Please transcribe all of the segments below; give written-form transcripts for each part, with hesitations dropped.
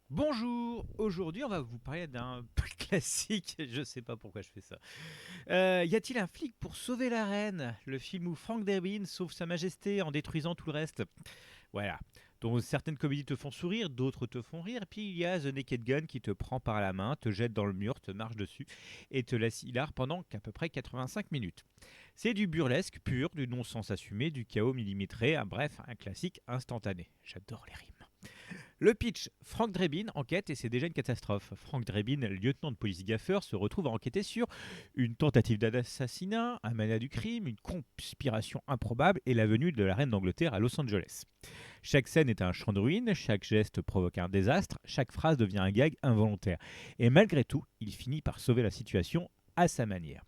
Bonjour, aujourd'hui on va vous parler d'un classique, je sais pas pourquoi je fais ça. Y a-t-il un flic pour sauver la reine? Le film où Frank Drebin sauve sa majesté en détruisant tout le reste. Voilà. Donc certaines comédies te font sourire, d'autres te font rire, puis il y a The Naked Gun qui te prend par la main, te jette dans le mur, te marche dessus et te laisse hilar pendant qu'à peu près 85 minutes. C'est du burlesque pur, du non-sens assumé, du chaos millimétré, bref, un classique instantané. J'adore les rimes. Le pitch, Frank Drebin enquête et c'est déjà une catastrophe. Frank Drebin, lieutenant de police gaffeur, se retrouve à enquêter sur une tentative d'assassinat, un mania du crime, une conspiration improbable et la venue de la reine d'Angleterre à Los Angeles. Chaque scène est un champ de ruines, chaque geste provoque un désastre, chaque phrase devient un gag involontaire. Et malgré tout, il finit par sauver la situation à sa manière.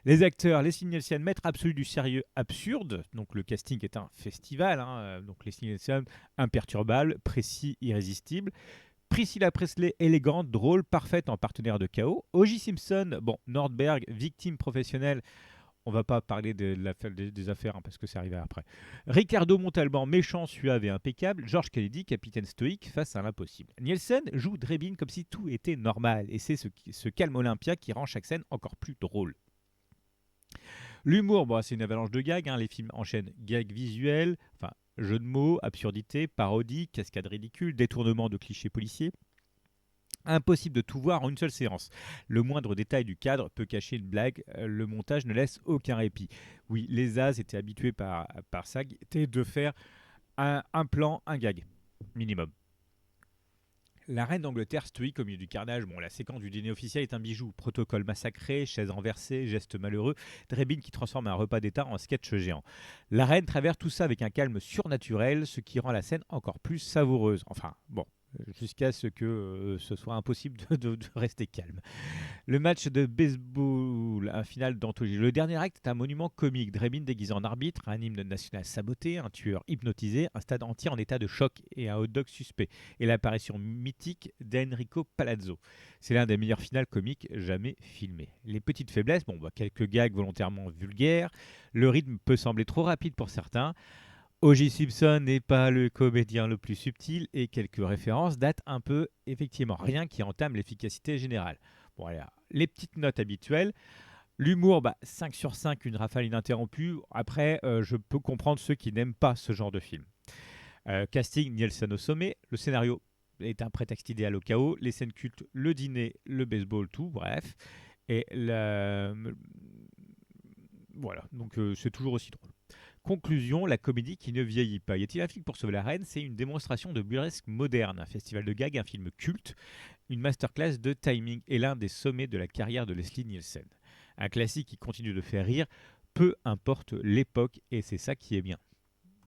Les acteurs, Leslie Nielsen, maître absolu du sérieux absurde. Donc le casting est un festival. Donc Leslie Nielsen, imperturbable, précis, irrésistible. Priscilla Presley, élégante, drôle, parfaite en partenaire de chaos. O.J. Simpson, bon, Nordberg, victime professionnelle. On va pas parler des affaires parce que c'est arrivé après. Ricardo Montalban, méchant, suave et impeccable. George Kennedy, capitaine stoïque face à l'impossible. Nielsen joue Drebin comme si tout était normal. Et c'est ce calme Olympia qui rend chaque scène encore plus drôle. L'humour, bon, c'est une avalanche de gags. Les films enchaînent gags visuels, enfin, jeux de mots, absurdité, parodie, cascade ridicule, détournement de clichés policiers. Impossible de tout voir en une seule séance. Le moindre détail du cadre peut cacher une blague. Le montage ne laisse aucun répit. Oui, les As étaient habitués par ça, de faire un plan, un gag minimum. La reine d'Angleterre stoïque au milieu du carnage. Bon, la séquence du dîner officiel est un bijou. Protocole massacré, chaises renversées, gestes malheureux. Drebin qui transforme un repas d'État en sketch géant. La reine traverse tout ça avec un calme surnaturel, ce qui rend la scène encore plus savoureuse. Enfin, bon, jusqu'à ce que ce soit impossible de rester calme. Le match de baseball, un final d'anthologie. Le dernier acte est un monument comique. Drebin déguisé en arbitre, un hymne national saboté, un tueur hypnotisé, un stade entier en état de choc et un hot dog suspect. Et l'apparition mythique d'Enrico Palazzo. C'est l'un des meilleurs finales comiques jamais filmés. Les petites faiblesses, bon, quelques gags volontairement vulgaires. Le rythme peut sembler trop rapide pour certains. O.J. Simpson n'est pas le comédien le plus subtil et quelques références datent un peu, effectivement, rien qui entame l'efficacité générale. Bon, allez, les petites notes habituelles. L'humour, 5 sur 5, une rafale ininterrompue. Après, je peux comprendre ceux qui n'aiment pas ce genre de film. Casting, Nielsen au sommet. Le scénario est un prétexte idéal au chaos. Les scènes cultes, le dîner, le baseball, tout, bref. Et voilà, donc c'est toujours aussi drôle. Conclusion, la comédie qui ne vieillit pas. Y a-t-il un film pour sauver la reine? C'est une démonstration de burlesque moderne, un festival de gags, un film culte, une masterclass de timing et l'un des sommets de la carrière de Leslie Nielsen. Un classique qui continue de faire rire, peu importe l'époque, et c'est ça qui est bien.